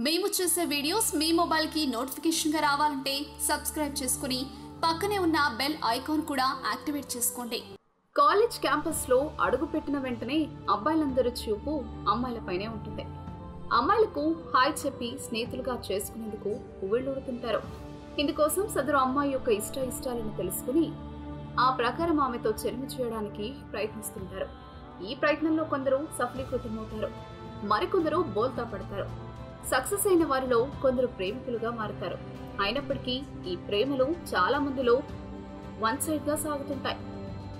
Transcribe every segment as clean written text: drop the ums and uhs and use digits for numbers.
మేము చేసే వీడియోస్ మీ మొబైల్ కి నోటిఫికేషన్ గా రావాలంటే సబ్స్క్రైబ్ చేసుకుని పక్కనే ఉన్న బెల్ ఐకాన్ కూడా యాక్టివేట్ చేసుకోండి. కాలేజ్ క్యాంపస్ లో అడుగు పెట్టిన వెంటనే అబ్బాయిలందరూ చూపు అమ్మాయిలపైనే ఉంటుంది. అమ్మాయిలకు హాయ్ చెప్పి స్నేహితులుగా చేసుకునేందుకు ఉవ్విళ్ళూరుతుంటారు. ఇందుకోసం సదరు అమ్మాయి యొక్క ఇష్టాలను తెలుసుకుని ఆ ప్రకారం ఆమెతో చెల్లి చేయడానికి ప్రయత్నిస్తుంటారు. ఈ ప్రయత్నంలో కొందరు సఫలీకృతమవుతారు, మరికొందరు బోల్తా పడతారు. సక్సెస్ అయిన వారిలో కొందరు ప్రేమికులుగా మారుతారు. అయినప్పటికీ ఈ ప్రేమలు చాలా మందిలో వన్ సైడ్ గా సాగుతుంటాయి.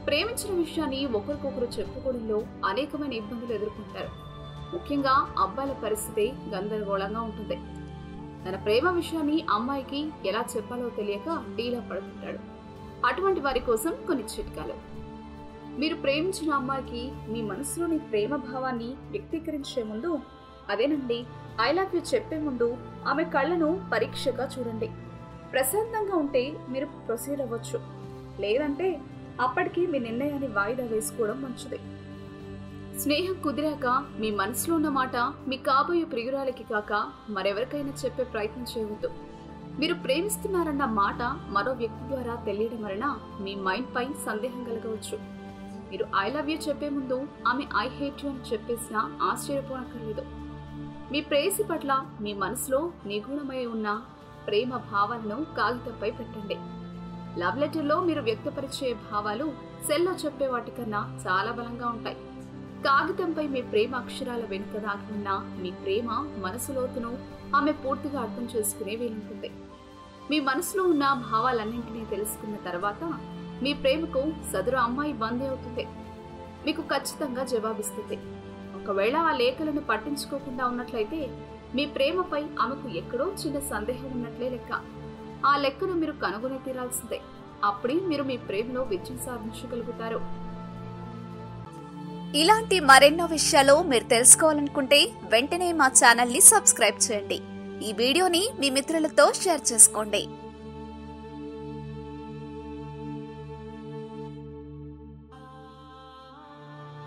ప్రేమించిన విషయాన్ని ఒకరికొకరు చెప్పుకోవడంలో అనేకమైన ఇబ్బందులు ఎదుర్కొంటారు. ముఖ్యంగా అబ్బాయిల పరిస్థితి గందరగోళంగా ఉంటుంది. తన ప్రేమ విషయాన్ని అమ్మాయికి ఎలా చెప్పాలో తెలియక డీలా పడుతుంటాడు. అటువంటి వారి కోసం కొన్ని చిట్కాలు. మీరు ప్రేమించిన అమ్మాయికి మీ మనసులోని ప్రేమ భావాన్ని వ్యక్తీకరించే ముందు, అదేనండి ఐ లవ్ యూ చెప్పే ముందు ఆమె కళ్ళను పరీక్షగా చూడండి. ప్రశాంతంగా ఉంటే మీరు ప్రొసీడ్ అవ్వచ్చు, లేదంటే అప్పటికి మీ నిర్ణయాన్ని వాయిదా వేసుకోవడం మంచిది. స్నేహం కుదిరాక మీ మనసులో ఉన్న మాట మీ కాబోయే ప్రియురాలికి కాక మరెవరికైనా చెప్పే ప్రయత్నం చేయవద్దు. మీరు ప్రేమిస్తున్నారన్న మాట మరో వ్యక్తి ద్వారా తెలియడం వలన మీ మైండ్ పై సందేహం కలగవచ్చు. మీరు ఐ లవ్ యూ చెప్పే ముందు ఆమె ఐ హేట్ యూ అని చెప్పేసినా ఆశ్చర్యపోనక్కర్లేదు. మీ ప్రేయసి పట్ల మీ మనసులో నిగూఢమై ఉన్న ప్రేమ భావాలను కాగితంపై పెట్టండి. లవ్ లెటర్లో మీరు వ్యక్తపరిచే భావాలు సెల్లో చెప్పే వాటికన్నా చాలా బలంగా ఉంటాయి. కాగితంపై మీ ప్రేమ అక్షరాల వెనుక దాగి ఉన్న మీ ప్రేమ మనసులోతును ఆమె పూర్తిగా అర్థం చేసుకునే వీలుంటుంది. మీ మనసులో ఉన్న భావాలన్నింటినీ తెలుసుకున్న తర్వాత మీ ప్రేమకు సదరు అమ్మాయి బందీ అవుతుంది. మీకు ఖచ్చితంగా జవాబిస్తుంది. ఒకవేళ ఆ లేఖలను పట్టించుకోకుండా ఉన్నట్లయితే మీ ప్రేమపై ఆమెకు ఎక్కడో చిన్న సందేహం ఉన్నట్లే లెక్క. ఆ లెక్కను మీరు కనుగొని తీరాల్సిందే. అప్పుడే మీరు మీ ప్రేమలో విజయం సాధించగలుగుతారు. ఇలాంటి మరెన్నో విషయాలు మీరు తెలుసుకోవాలనుకుంటే వెంటనే మా ఛానల్ ని సబ్స్క్రైబ్ చేయండి. ఈ వీడియోని మీ మిత్రులతో షేర్ చేసుకోండి.